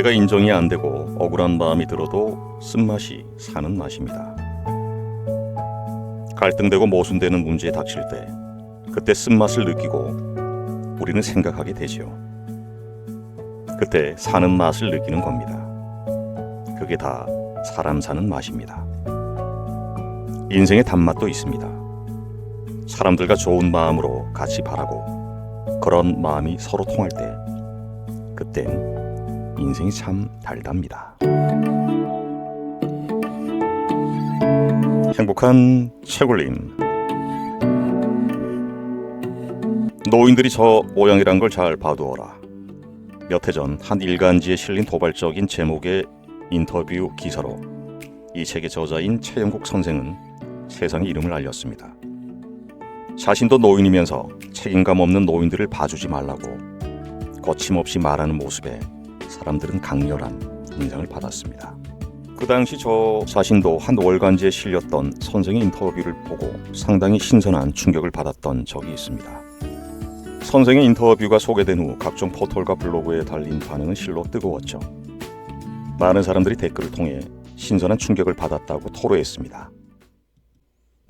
내가 인정이 안 되고 억울한 마음이 들어도 쓴맛이 사는 맛입니다. 갈등되고 모순되는 문제에 닥칠 때 그때 쓴맛을 느끼고 우리는 생각하게 되지요. 그때 사는 맛을 느끼는 겁니다. 그게 다 사람 사는 맛입니다. 인생의 단맛도 있습니다. 사람들과 좋은 마음으로 같이 바라고 그런 마음이 서로 통할 때 그땐 인생이 참 달답니다. 행복한 채굴림. 노인들이 저 모양이란 걸 잘 봐두어라. 몇 해 전 한 일간지에 실린 도발적인 제목의 인터뷰 기사로 이 책의 저자인 최영국 선생은 세상에 이름을 알렸습니다. 자신도 노인이면서 책임감 없는 노인들을 봐주지 말라고 거침없이 말하는 모습에 사람들은 강렬한 인상을 받았습니다. 그 당시 저 자신도 한 월간지에 실렸던 선생의 인터뷰를 보고 상당히 신선한 충격을 받았던 적이 있습니다. 선생의 인터뷰가 소개된 후 각종 포털과 블로그에 달린 반응은 실로 뜨거웠죠. 많은 사람들이 댓글을 통해 신선한 충격을 받았다고 토로했습니다.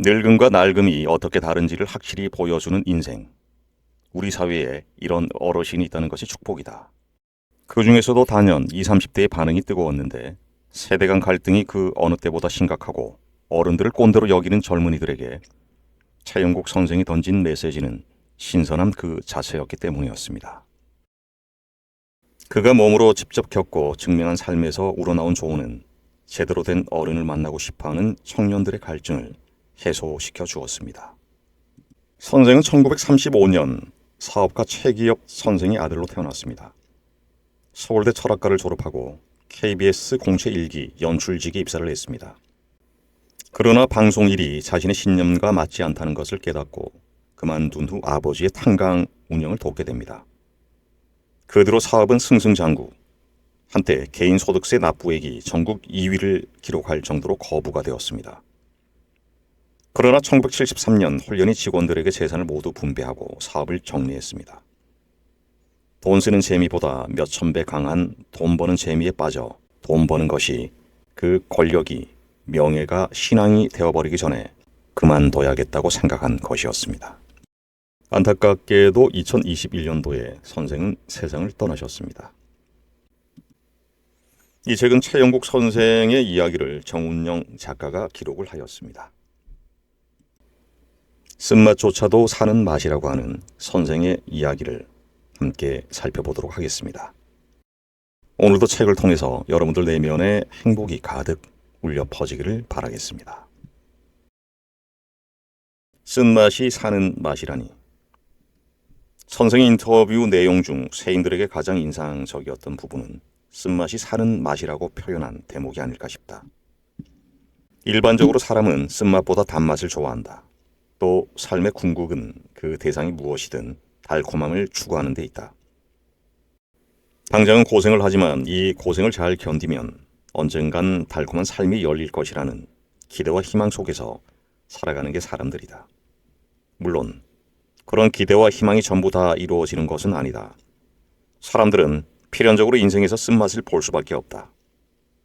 늙음과 낡음이 어떻게 다른지를 확실히 보여주는 인생. 우리 사회에 이런 어르신이 있다는 것이 축복이다. 그 중에서도 단연 20, 30대의 반응이 뜨거웠는데 세대 간 갈등이 그 어느 때보다 심각하고 어른들을 꼰대로 여기는 젊은이들에게 최영국 선생이 던진 메시지는 신선한 그 자체였기 때문이었습니다. 그가 몸으로 직접 겪고 증명한 삶에서 우러나온 조언은 제대로 된 어른을 만나고 싶어하는 청년들의 갈증을 해소시켜 주었습니다. 선생은 1935년 사업가 최기엽 선생의 아들로 태어났습니다. 서울대 철학과를 졸업하고 KBS 공채 1기 연출직에 입사를 했습니다. 그러나 방송 일이 자신의 신념과 맞지 않다는 것을 깨닫고 그만둔 후 아버지의 탄강 운영을 돕게 됩니다. 그 뒤로 사업은 승승장구. 한때 개인 소득세 납부액이 전국 2위를 기록할 정도로 거부가 되었습니다. 그러나 1973년 홀연히 직원들에게 재산을 모두 분배하고 사업을 정리했습니다. 돈 쓰는 재미보다 몇천 배 강한 돈 버는 재미에 빠져 돈 버는 것이 그 권력이 명예가 신앙이 되어버리기 전에 그만둬야겠다고 생각한 것이었습니다. 안타깝게도 2021년도에 선생은 세상을 떠나셨습니다. 이 책은 최영국 선생의 이야기를 정운영 작가가 기록을 하였습니다. 쓴맛조차도 사는 맛이라고 하는 선생의 이야기를 함께 살펴보도록 하겠습니다. 오늘도 책을 통해서 여러분들 내면에 행복이 가득 울려 퍼지기를 바라겠습니다. 쓴맛이 사는 맛이라니. 선생의 인터뷰 내용 중 세인들에게 가장 인상적이었던 부분은 쓴맛이 사는 맛이라고 표현한 대목이 아닐까 싶다. 일반적으로 사람은 쓴맛보다 단맛을 좋아한다. 또 삶의 궁극은 그 대상이 무엇이든 달콤함을 추구하는 데 있다. 당장은 고생을 하지만 이 고생을 잘 견디면 언젠간 달콤한 삶이 열릴 것이라는 기대와 희망 속에서 살아가는 게 사람들이다. 물론 그런 기대와 희망이 전부 다 이루어지는 것은 아니다. 사람들은 필연적으로 인생에서 쓴맛을 볼 수밖에 없다.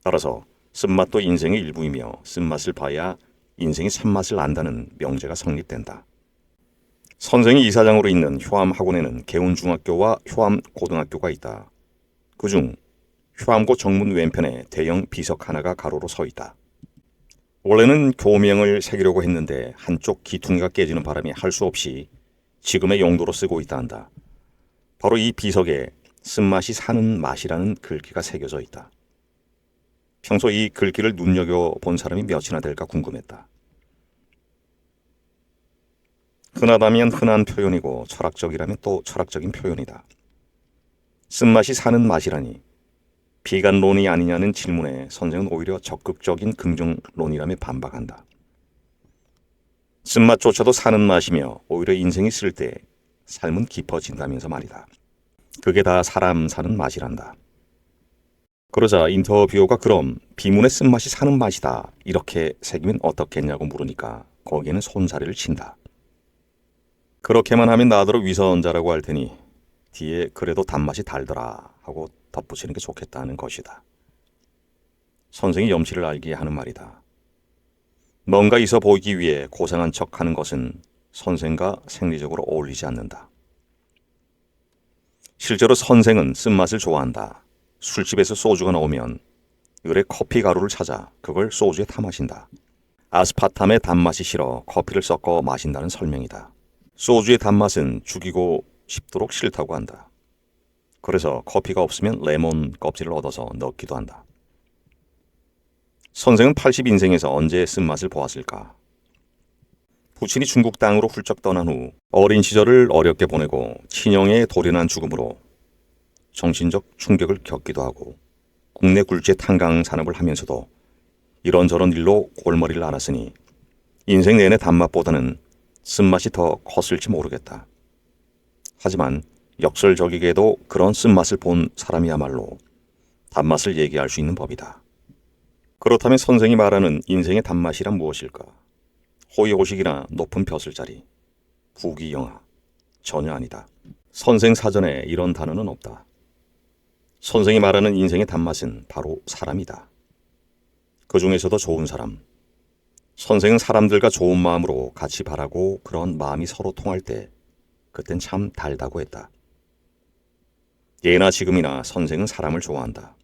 따라서 쓴맛도 인생의 일부이며 쓴맛을 봐야 인생의 참맛을 안다는 명제가 성립된다. 선생이 이사장으로 있는 효암학원에는 개운중학교와 효암고등학교가 있다. 그중 효암고 정문 왼편에 대형 비석 하나가 가로로 서 있다. 원래는 교명을 새기려고 했는데 한쪽 기퉁이가 깨지는 바람에 할 수 없이 지금의 용도로 쓰고 있다 한다. 바로 이 비석에 쓴맛이 사는 맛이라는 글귀가 새겨져 있다. 평소 이 글귀를 눈여겨본 사람이 몇이나 될까 궁금했다. 흔하다면 흔한 표현이고 철학적이라면 또 철학적인 표현이다. 쓴맛이 사는 맛이라니 비관론이 아니냐는 질문에 선생은 오히려 적극적인 긍정론이라며 반박한다. 쓴맛조차도 사는 맛이며 오히려 인생이 쓸 때 삶은 깊어진다면서 말이다. 그게 다 사람 사는 맛이란다. 그러자 인터뷰어가 그럼 비문의 쓴맛이 사는 맛이다 이렇게 새기면 어떻겠냐고 물으니까 거기에는 손사래를 친다. 그렇게만 하면 나더러 위선자라고 할 테니 뒤에 그래도 단맛이 달더라 하고 덧붙이는 게 좋겠다는 것이다. 선생이 염치를 알게 하는 말이다. 뭔가 있어 보이기 위해 고상한 척하는 것은 선생과 생리적으로 어울리지 않는다. 실제로 선생은 쓴맛을 좋아한다. 술집에서 소주가 나오면 을에 커피 가루를 찾아 그걸 소주에 타 마신다. 아스파탐의 단맛이 싫어 커피를 섞어 마신다는 설명이다. 소주의 단맛은 죽이고 싶도록 싫다고 한다. 그래서 커피가 없으면 레몬 껍질을 얻어서 넣기도 한다. 선생은 80인생에서 언제 쓴맛을 보았을까? 부친이 중국 땅으로 훌쩍 떠난 후 어린 시절을 어렵게 보내고 친형의 돌연한 죽음으로 정신적 충격을 겪기도 하고 국내 굴지의 탄광 산업을 하면서도 이런저런 일로 골머리를 앓았으니 인생 내내 단맛보다는 쓴맛이 더 컸을지 모르겠다. 하지만 역설적이게도 그런 쓴맛을 본 사람이야말로 단맛을 얘기할 수 있는 법이다. 그렇다면 선생이 말하는 인생의 단맛이란 무엇일까? 호의호식이나 높은 벼슬자리, 부귀영화, 전혀 아니다. 선생 사전에 이런 단어는 없다. 선생이 말하는 인생의 단맛은 바로 사람이다. 그 중에서도 좋은 사람. 선생은 사람들과 좋은 마음으로 같이 바라고 그런 마음이 서로 통할 때 그땐 참 달다고 했다. 예나 지금이나 선생은 사람을 좋아한다.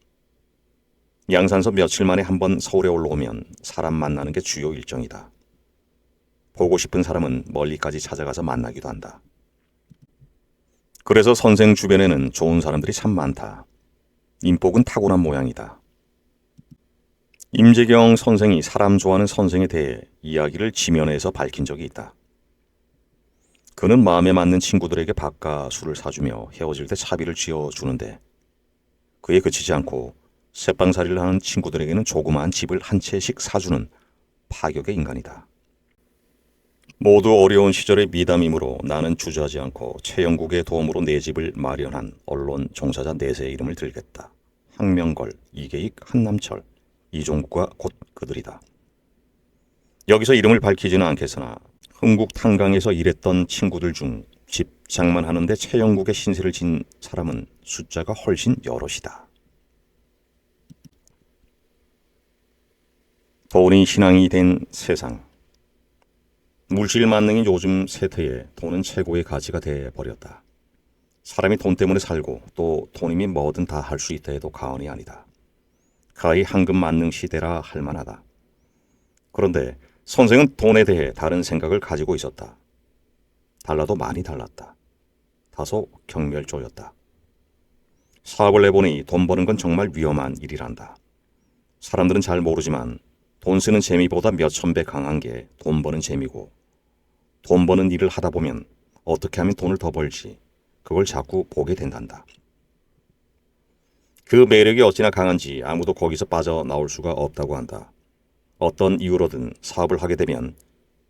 양산서 며칠 만에 한 번 서울에 올라오면 사람 만나는 게 주요 일정이다. 보고 싶은 사람은 멀리까지 찾아가서 만나기도 한다. 그래서 선생 주변에는 좋은 사람들이 참 많다. 인복은 타고난 모양이다. 임재경 선생이 사람 좋아하는 선생에 대해 이야기를 지면에서 밝힌 적이 있다. 그는 마음에 맞는 친구들에게 밥과 술을 사주며 헤어질 때 차비를 쥐어주는데 그에 그치지 않고 새빵살이를 하는 친구들에게는 조그마한 집을 한 채씩 사주는 파격의 인간이다. 모두 어려운 시절의 미담이므로 나는 주저하지 않고 최영국의 도움으로 내 집을 마련한 언론 종사자 넷의 이름을 들겠다. 항명걸, 이계익, 한남철, 이종구가 곧 그들이다. 여기서 이름을 밝히지는 않겠으나 흥국 탄광에서 일했던 친구들 중 집 장만하는데 최영국의 신세를 진 사람은 숫자가 훨씬 여럿이다. 돈이 신앙이 된 세상. 물질 만능인 요즘 세태에 돈은 최고의 가치가 돼버렸다. 사람이 돈 때문에 살고 또 돈이면 뭐든 다 할 수 있다 해도 과언이 아니다. 가히 황금 만능 시대라 할 만하다. 그런데 선생은 돈에 대해 다른 생각을 가지고 있었다. 달라도 많이 달랐다. 다소 경멸조였다. 사업을 해보니 돈 버는 건 정말 위험한 일이란다. 사람들은 잘 모르지만 돈 쓰는 재미보다 몇천 배 강한 게 돈 버는 재미고 돈 버는 일을 하다 보면 어떻게 하면 돈을 더 벌지 그걸 자꾸 보게 된단다. 그 매력이 어찌나 강한지 아무도 거기서 빠져나올 수가 없다고 한다. 어떤 이유로든 사업을 하게 되면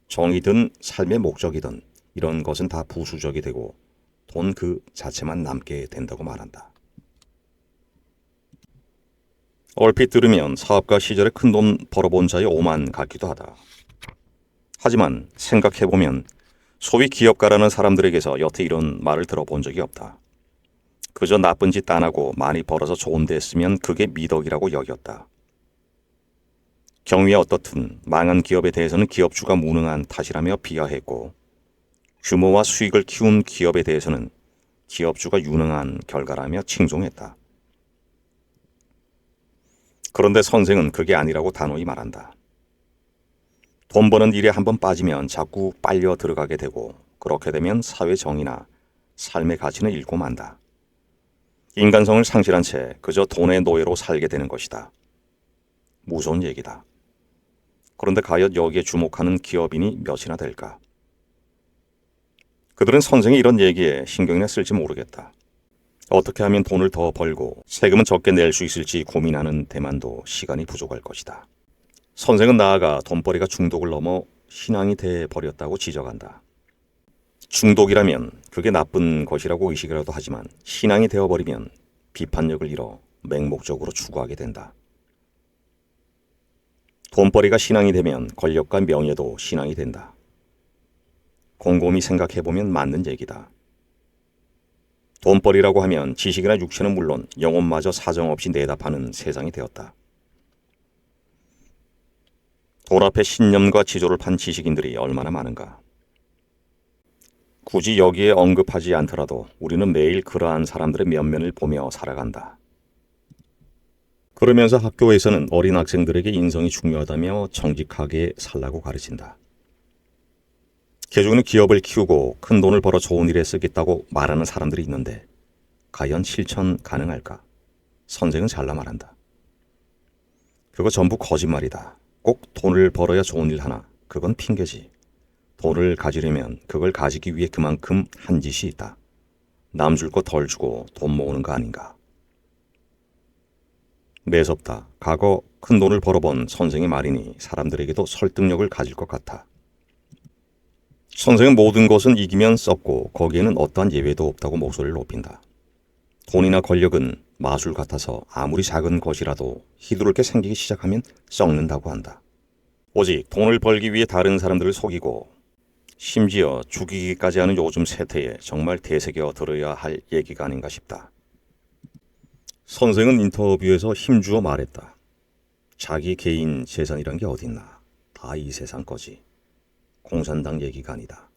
정이든 삶의 목적이든 이런 것은 다 부수적이 되고 돈 그 자체만 남게 된다고 말한다. 얼핏 들으면 사업가 시절에 큰돈 벌어본 자의 오만 같기도 하다. 하지만 생각해보면 소위 기업가라는 사람들에게서 여태 이런 말을 들어본 적이 없다. 그저 나쁜 짓 안 하고 많이 벌어서 좋은 데 쓰면 그게 미덕이라고 여겼다. 경위에 어떻든 망한 기업에 대해서는 기업주가 무능한 탓이라며 비하했고 규모와 수익을 키운 기업에 대해서는 기업주가 유능한 결과라며 칭송했다. 그런데 선생은 그게 아니라고 단호히 말한다. 돈 버는 일에 한번 빠지면 자꾸 빨려 들어가게 되고 그렇게 되면 사회 정의나 삶의 가치는 잃고 만다. 인간성을 상실한 채 그저 돈의 노예로 살게 되는 것이다. 무서운 얘기다. 그런데 과연 여기에 주목하는 기업인이 몇이나 될까? 그들은 선생이 이런 얘기에 신경이나 쓸지 모르겠다. 어떻게 하면 돈을 더 벌고 세금은 적게 낼 수 있을지 고민하는 데만도 시간이 부족할 것이다. 선생은 나아가 돈벌이가 중독을 넘어 신앙이 돼버렸다고 지적한다. 중독이라면 그게 나쁜 것이라고 의식이라도 하지만 신앙이 되어버리면 비판력을 잃어 맹목적으로 추구하게 된다. 돈벌이가 신앙이 되면 권력과 명예도 신앙이 된다. 곰곰이 생각해보면 맞는 얘기다. 돈벌이라고 하면 지식이나 육체는 물론 영혼마저 사정없이 내다파는 세상이 되었다. 돈 앞에 신념과 지조를 판 지식인들이 얼마나 많은가. 굳이 여기에 언급하지 않더라도 우리는 매일 그러한 사람들의 면면을 보며 살아간다. 그러면서 학교에서는 어린 학생들에게 인성이 중요하다며 정직하게 살라고 가르친다. 개중에는 기업을 키우고 큰 돈을 벌어 좋은 일에 쓰겠다고 말하는 사람들이 있는데 과연 실천 가능할까? 선생은 잘라 말한다. 그거 전부 거짓말이다. 꼭 돈을 벌어야 좋은 일 하나. 그건 핑계지. 돈을 가지려면 그걸 가지기 위해 그만큼 한 짓이 있다. 남 줄 거 덜 주고 돈 모으는 거 아닌가. 매섭다. 과거 큰 돈을 벌어본 선생의 말이니 사람들에게도 설득력을 가질 것 같아. 선생은 모든 것은 이기면 썩고 거기에는 어떠한 예외도 없다고 목소리를 높인다. 돈이나 권력은 마술 같아서 아무리 작은 것이라도 휘두르게 생기기 시작하면 썩는다고 한다. 오직 돈을 벌기 위해 다른 사람들을 속이고 심지어 죽이기까지 하는 요즘 세태에 정말 되새겨 들어야 할 얘기가 아닌가 싶다. 선생은 인터뷰에서 힘주어 말했다. 자기 개인 재산이란 게 어딨나. 다 이 세상 거지. 공산당 얘기가 아니다.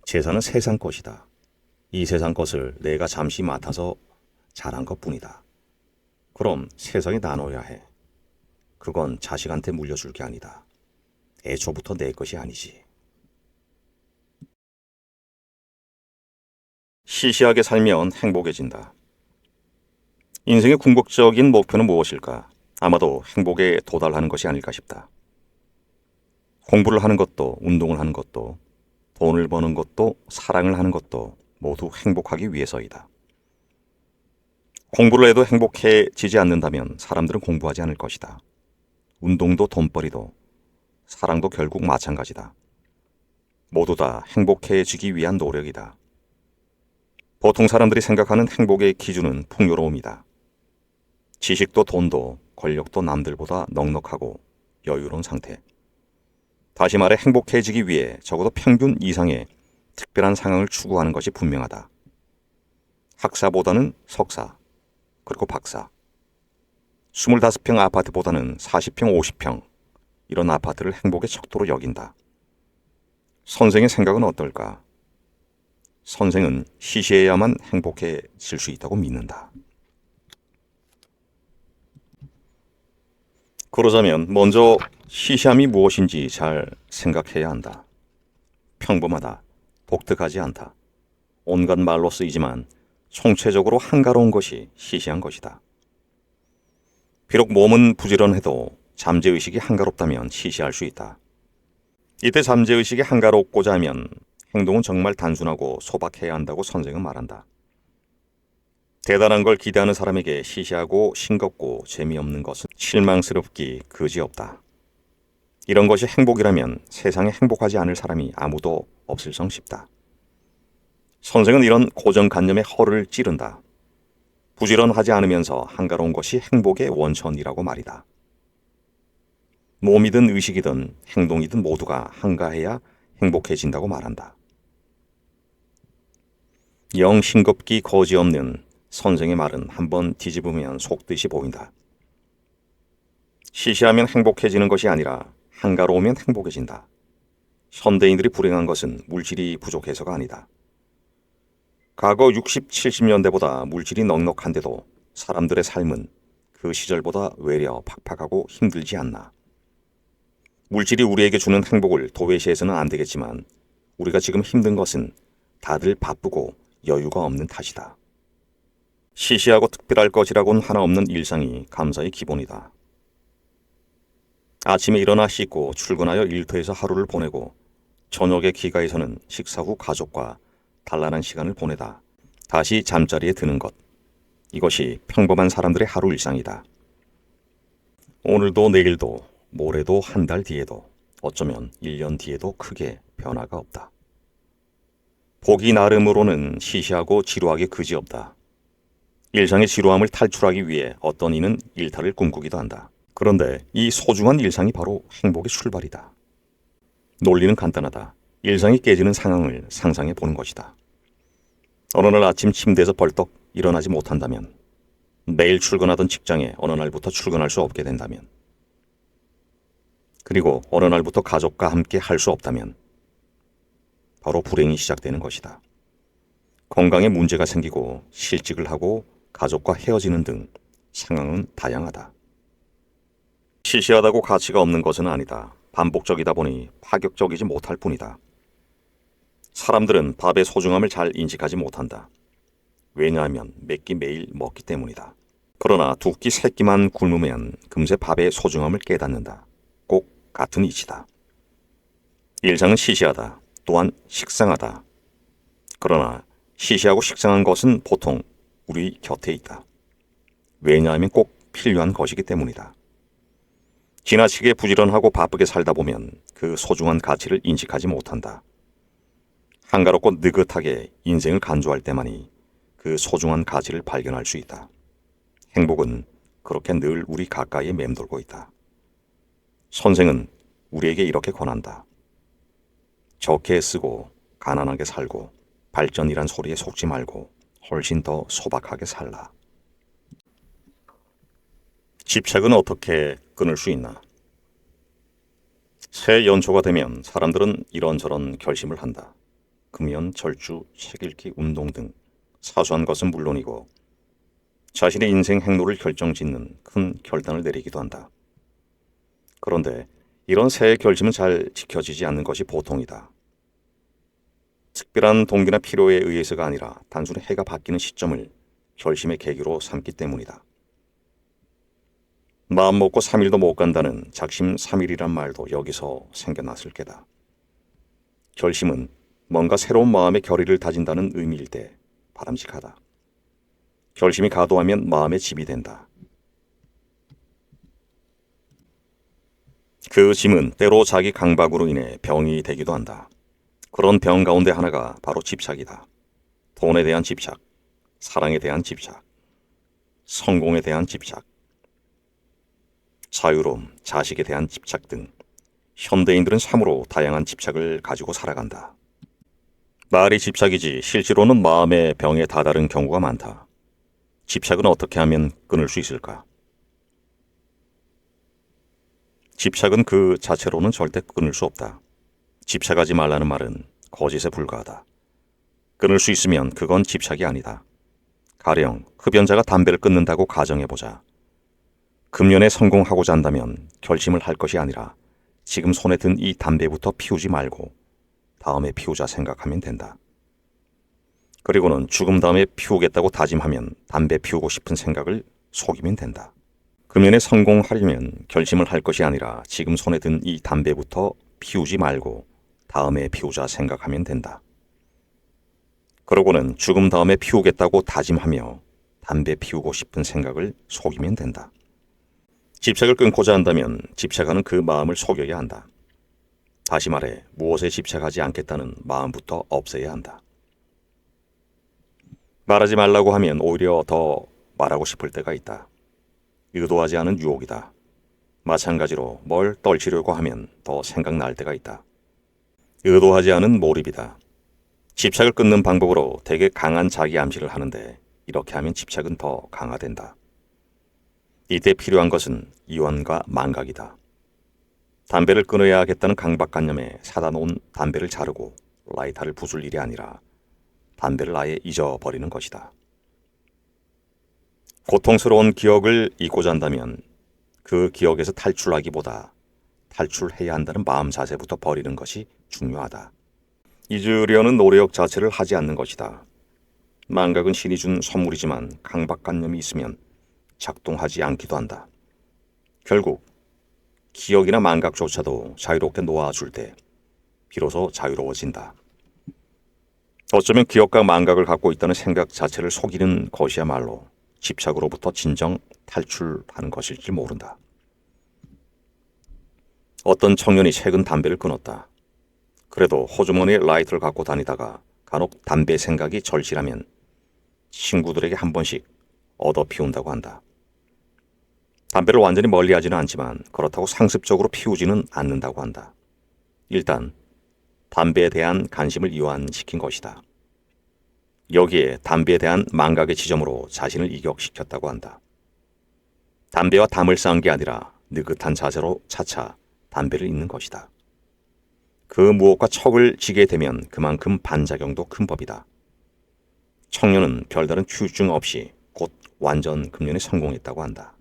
재산은 세상 것이다. 이 세상 것을 내가 잠시 맡아서 잘한 것뿐이다. 그럼 세상에 나눠야 해. 그건 자식한테 물려줄 게 아니다. 애초부터 내 것이 아니지. 시시하게 살면 행복해진다. 인생의 궁극적인 목표는 무엇일까? 아마도 행복에 도달하는 것이 아닐까 싶다. 공부를 하는 것도, 운동을 하는 것도, 돈을 버는 것도, 사랑을 하는 것도 모두 행복하기 위해서이다. 공부를 해도 행복해지지 않는다면 사람들은 공부하지 않을 것이다. 운동도 돈벌이도 사랑도 결국 마찬가지다. 모두 다 행복해지기 위한 노력이다. 보통 사람들이 생각하는 행복의 기준은 풍요로움이다. 지식도 돈도 권력도 남들보다 넉넉하고 여유로운 상태. 다시 말해 행복해지기 위해 적어도 평균 이상의 특별한 상황을 추구하는 것이 분명하다. 학사보다는 석사, 그리고 박사. 25평 아파트보다는 40평, 50평. 이런 아파트를 행복의 척도로 여긴다. 선생의 생각은 어떨까? 선생은 시시해야만 행복해질 수 있다고 믿는다. 그러자면 먼저 시시함이 무엇인지 잘 생각해야 한다. 평범하다, 독특하지 않다. 온갖 말로 쓰이지만 총체적으로 한가로운 것이 시시한 것이다. 비록 몸은 부지런해도 잠재의식이 한가롭다면 시시할 수 있다. 이때 잠재의식이 한가롭고자 하면 행동은 정말 단순하고 소박해야 한다고 선생은 말한다. 대단한 걸 기대하는 사람에게 시시하고 싱겁고 재미없는 것은 실망스럽기 그지없다. 이런 것이 행복이라면 세상에 행복하지 않을 사람이 아무도 없을성 싶다. 선생은 이런 고정관념에 허를 찌른다. 부지런하지 않으면서 한가로운 것이 행복의 원천이라고 말이다. 몸이든 의식이든 행동이든 모두가 한가해야 행복해진다고 말한다. 영 싱겁기 거지없는 선생의 말은 한번 뒤집으면 속뜻이 보인다. 시시하면 행복해지는 것이 아니라 한가로우면 행복해진다. 현대인들이 불행한 것은 물질이 부족해서가 아니다. 과거 60, 70년대보다 물질이 넉넉한데도 사람들의 삶은 그 시절보다 외려 팍팍하고 힘들지 않나. 물질이 우리에게 주는 행복을 도외시해서는 안 되겠지만 우리가 지금 힘든 것은 다들 바쁘고 여유가 없는 탓이다. 시시하고 특별할 것이라고는 하나 없는 일상이 감사의 기본이다. 아침에 일어나 씻고 출근하여 일터에서 하루를 보내고 저녁에 귀가해서는 식사 후 가족과 단란한 시간을 보내다 다시 잠자리에 드는 것. 이것이 평범한 사람들의 하루 일상이다. 오늘도 내일도 모레도 한 달 뒤에도 어쩌면 1년 뒤에도 크게 변화가 없다. 보기 나름으로는 시시하고 지루하기 그지없다. 일상의 지루함을 탈출하기 위해 어떤 이는 일탈을 꿈꾸기도 한다. 그런데 이 소중한 일상이 바로 행복의 출발이다. 논리는 간단하다. 일상이 깨지는 상황을 상상해 보는 것이다. 어느 날 아침 침대에서 벌떡 일어나지 못한다면, 매일 출근하던 직장에 어느 날부터 출근할 수 없게 된다면, 그리고 어느 날부터 가족과 함께 할 수 없다면 바로 불행이 시작되는 것이다. 건강에 문제가 생기고 실직을 하고 가족과 헤어지는 등 상황은 다양하다. 시시하다고 가치가 없는 것은 아니다. 반복적이다 보니 파격적이지 못할 뿐이다. 사람들은 밥의 소중함을 잘 인식하지 못한다. 왜냐하면 몇 끼 매일 먹기 때문이다. 그러나 두 끼 세 끼만 굶으면 금세 밥의 소중함을 깨닫는다. 꼭 같은 이치다. 일상은 시시하다. 또한 식상하다. 그러나 시시하고 식상한 것은 보통 우리 곁에 있다. 왜냐하면 꼭 필요한 것이기 때문이다. 지나치게 부지런하고 바쁘게 살다 보면 그 소중한 가치를 인식하지 못한다. 한가롭고 느긋하게 인생을 간주할 때만이 그 소중한 가치를 발견할 수 있다. 행복은 그렇게 늘 우리 가까이에 맴돌고 있다. 선생은 우리에게 이렇게 권한다. 적게 쓰고 가난하게 살고 발전이란 소리에 속지 말고 훨씬 더 소박하게 살라. 집착은 어떻게 끊을 수 있나? 새해 연초가 되면 사람들은 이런저런 결심을 한다. 금연, 절주, 책 읽기, 운동 등 사소한 것은 물론이고 자신의 인생 행로를 결정짓는 큰 결단을 내리기도 한다. 그런데 이런 새해 결심은 잘 지켜지지 않는 것이 보통이다. 특별한 동기나 필요에 의해서가 아니라 단순히 해가 바뀌는 시점을 결심의 계기로 삼기 때문이다. 마음 먹고 3일도 못 간다는 작심 3일이란 말도 여기서 생겨났을 게다. 결심은 뭔가 새로운 마음의 결의를 다진다는 의미일 때 바람직하다. 결심이 과도하면 마음의 짐이 된다. 그 짐은 때로 자기 강박으로 인해 병이 되기도 한다. 그런 병 가운데 하나가 바로 집착이다. 돈에 대한 집착, 사랑에 대한 집착, 성공에 대한 집착, 자유로움, 자식에 대한 집착 등 현대인들은 참으로 다양한 집착을 가지고 살아간다. 말이 집착이지 실제로는 마음의 병에 다다른 경우가 많다. 집착은 어떻게 하면 끊을 수 있을까? 집착은 그 자체로는 절대 끊을 수 없다. 집착하지 말라는 말은 거짓에 불과하다. 끊을 수 있으면 그건 집착이 아니다. 가령 흡연자가 담배를 끊는다고 가정해보자. 금연에 성공하고자 한다면 결심을 할 것이 아니라 지금 손에 든 이 담배부터 피우지 말고 다음에 피우자 생각하면 된다. 그리고는 죽음 다음에 피우겠다고 다짐하면 담배 피우고 싶은 생각을 속이면 된다. 금연에 성공하려면 결심을 할 것이 아니라 지금 손에 든 이 담배부터 피우지 말고 다음에 피우자 생각하면 된다. 그러고는 죽음 다음에 피우겠다고 다짐하며 담배 피우고 싶은 생각을 속이면 된다. 집착을 끊고자 한다면 집착하는 그 마음을 속여야 한다. 다시 말해 무엇에 집착하지 않겠다는 마음부터 없애야 한다. 말하지 말라고 하면 오히려 더 말하고 싶을 때가 있다. 의도하지 않은 유혹이다. 마찬가지로 뭘 떨치려고 하면 더 생각날 때가 있다. 의도하지 않은 몰입이다. 집착을 끊는 방법으로 되게 강한 자기 암시를 하는데 이렇게 하면 집착은 더 강화된다. 이때 필요한 것은 이완과 망각이다. 담배를 끊어야 하겠다는 강박관념에 사다 놓은 담배를 자르고 라이터를 부술 일이 아니라 담배를 아예 잊어버리는 것이다. 고통스러운 기억을 잊고자 한다면 그 기억에서 탈출하기보다 탈출해야 한다는 마음 자세부터 버리는 것이 중요하다. 잊으려는 노력 자체를 하지 않는 것이다. 망각은 신이 준 선물이지만 강박관념이 있으면 작동하지 않기도 한다. 결국 기억이나 망각조차도 자유롭게 놓아줄 때 비로소 자유로워진다. 어쩌면 기억과 망각을 갖고 있다는 생각 자체를 속이는 것이야말로 집착으로부터 진정 탈출하는 것일지 모른다. 어떤 청년이 최근 담배를 끊었다. 그래도 호주머니에 라이터를 갖고 다니다가 간혹 담배 생각이 절실하면 친구들에게 한 번씩 얻어 피운다고 한다. 담배를 완전히 멀리하지는 않지만 그렇다고 상습적으로 피우지는 않는다고 한다. 일단 담배에 대한 관심을 이완시킨 것이다. 여기에 담배에 대한 망각의 지점으로 자신을 이격시켰다고 한다. 담배와 담을 쌓은 게 아니라 느긋한 자세로 차차 담배를 잇는 것이다. 그 무엇과 척을 지게 되면 그만큼 반작용도 큰 법이다. 청년은 별다른 후유증 없이 곧 완전 금연에 성공했다고 한다.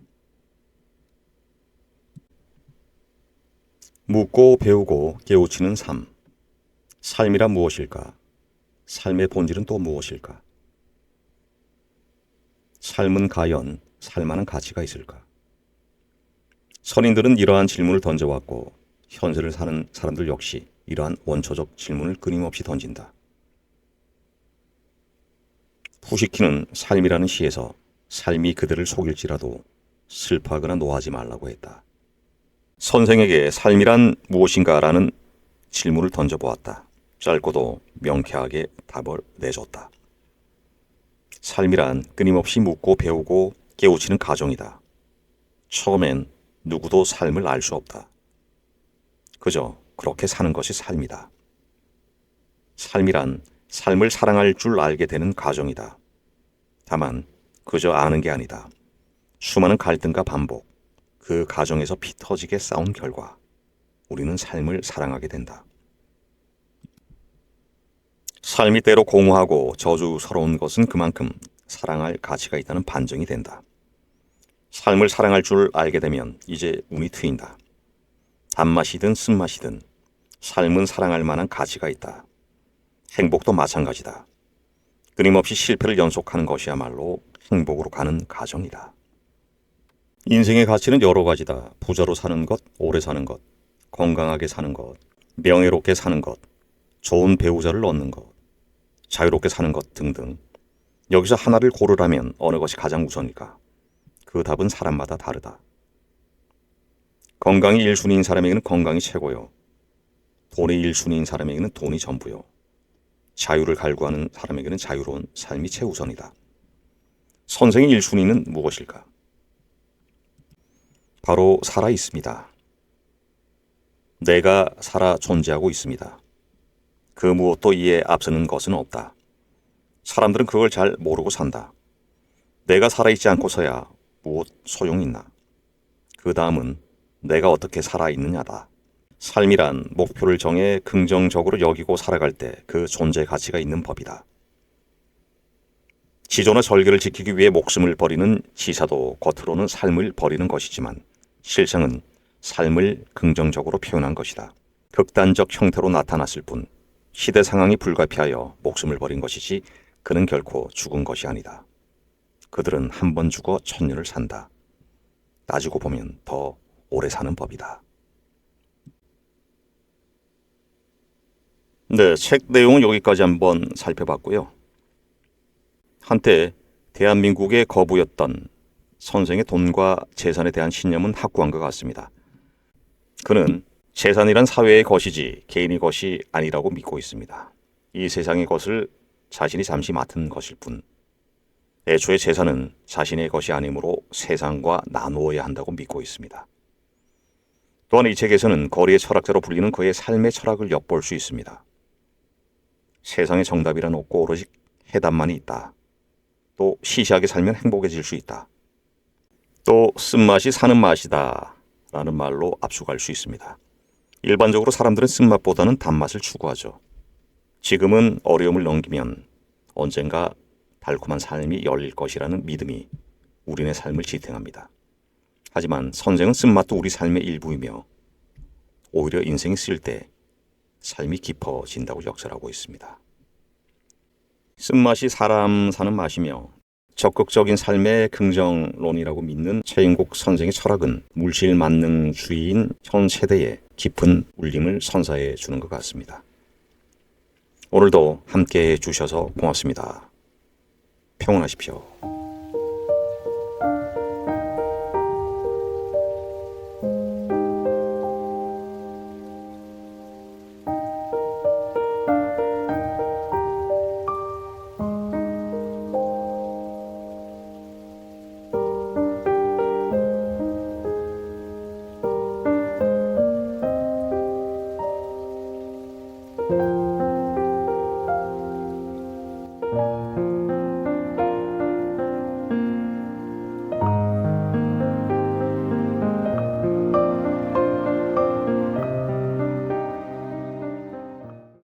묻고 배우고 깨우치는 삶. 삶이란 무엇일까? 삶의 본질은 또 무엇일까? 삶은 과연 살만한 가치가 있을까? 선인들은 이러한 질문을 던져왔고 현세를 사는 사람들 역시 이러한 원초적 질문을 끊임없이 던진다. 푸시킨은 삶이라는 시에서 삶이 그들을 속일지라도 슬퍼하거나 노하지 말라고 했다. 선생에게 삶이란 무엇인가라는 질문을 던져보았다. 짧고도 명쾌하게 답을 내줬다. 삶이란 끊임없이 묻고 배우고 깨우치는 과정이다. 처음엔 누구도 삶을 알 수 없다. 그저 그렇게 사는 것이 삶이다. 삶이란 삶을 사랑할 줄 알게 되는 과정이다. 다만 그저 아는 게 아니다. 수많은 갈등과 반복, 그 과정에서 피 터지게 싸운 결과 우리는 삶을 사랑하게 된다. 삶이 때로 공허하고 저주스러운 것은 그만큼 사랑할 가치가 있다는 반증이 된다. 삶을 사랑할 줄 알게 되면 이제 운이 트인다. 단맛이든 쓴맛이든 삶은 사랑할 만한 가치가 있다. 행복도 마찬가지다. 끊임없이 실패를 연속하는 것이야말로 행복으로 가는 과정이다. 인생의 가치는 여러 가지다. 부자로 사는 것, 오래 사는 것, 건강하게 사는 것, 명예롭게 사는 것, 좋은 배우자를 얻는 것, 자유롭게 사는 것 등등. 여기서 하나를 고르라면 어느 것이 가장 우선일까? 그 답은 사람마다 다르다. 건강이 1순위인 사람에게는 건강이 최고요. 돈이 1순위인 사람에게는 돈이 전부요. 자유를 갈구하는 사람에게는 자유로운 삶이 최우선이다. 선생의 1순위는 무엇일까? 바로 살아 있습니다. 내가 살아 존재하고 있습니다. 그 무엇도 이에 앞서는 것은 없다. 사람들은 그걸 잘 모르고 산다. 내가 살아있지 않고서야 무엇 소용이 있나? 그 다음은 내가 어떻게 살아있느냐다. 삶이란 목표를 정해 긍정적으로 여기고 살아갈 때 그 존재 가치가 있는 법이다. 지조나 절개를 지키기 위해 목숨을 버리는 지사도 겉으로는 삶을 버리는 것이지만 실상은 삶을 긍정적으로 표현한 것이다. 극단적 형태로 나타났을 뿐 시대 상황이 불가피하여 목숨을 버린 것이지 그는 결코 죽은 것이 아니다. 그들은 한 번 죽어 천년을 산다. 따지고 보면 더 오래 사는 법이다. 네, 책 내용은 여기까지 한번 살펴봤고요. 한때 대한민국의 거부였던 선생의 돈과 재산에 대한 신념은 확고한 것 같습니다. 그는 재산이란 사회의 것이지 개인의 것이 아니라고 믿고 있습니다. 이 세상의 것을 자신이 잠시 맡은 것일 뿐 애초에 재산은 자신의 것이 아니므로 세상과 나누어야 한다고 믿고 있습니다. 또한 이 책에서는 거리의 철학자로 불리는 그의 삶의 철학을 엿볼 수 있습니다. 세상에 정답이란 없고 오로지 해답만이 있다. 또 시시하게 살면 행복해질 수 있다. 또 쓴맛이 사는 맛이다 라는 말로 압축할 수 있습니다. 일반적으로 사람들은 쓴맛보다는 단맛을 추구하죠. 지금은 어려움을 넘기면 언젠가 달콤한 삶이 열릴 것이라는 믿음이 우리네 삶을 지탱합니다. 하지만 선생은 쓴맛도 우리 삶의 일부이며 오히려 인생이 쓸 때 삶이 깊어진다고 역설하고 있습니다. 쓴맛이 사람 사는 맛이며 적극적인 삶의 긍정론이라고 믿는 최영국 선생의 철학은 물질 만능주의인 현 세대에 깊은 울림을 선사해 주는 것 같습니다. 오늘도 함께해 주셔서 고맙습니다. 평온하십시오.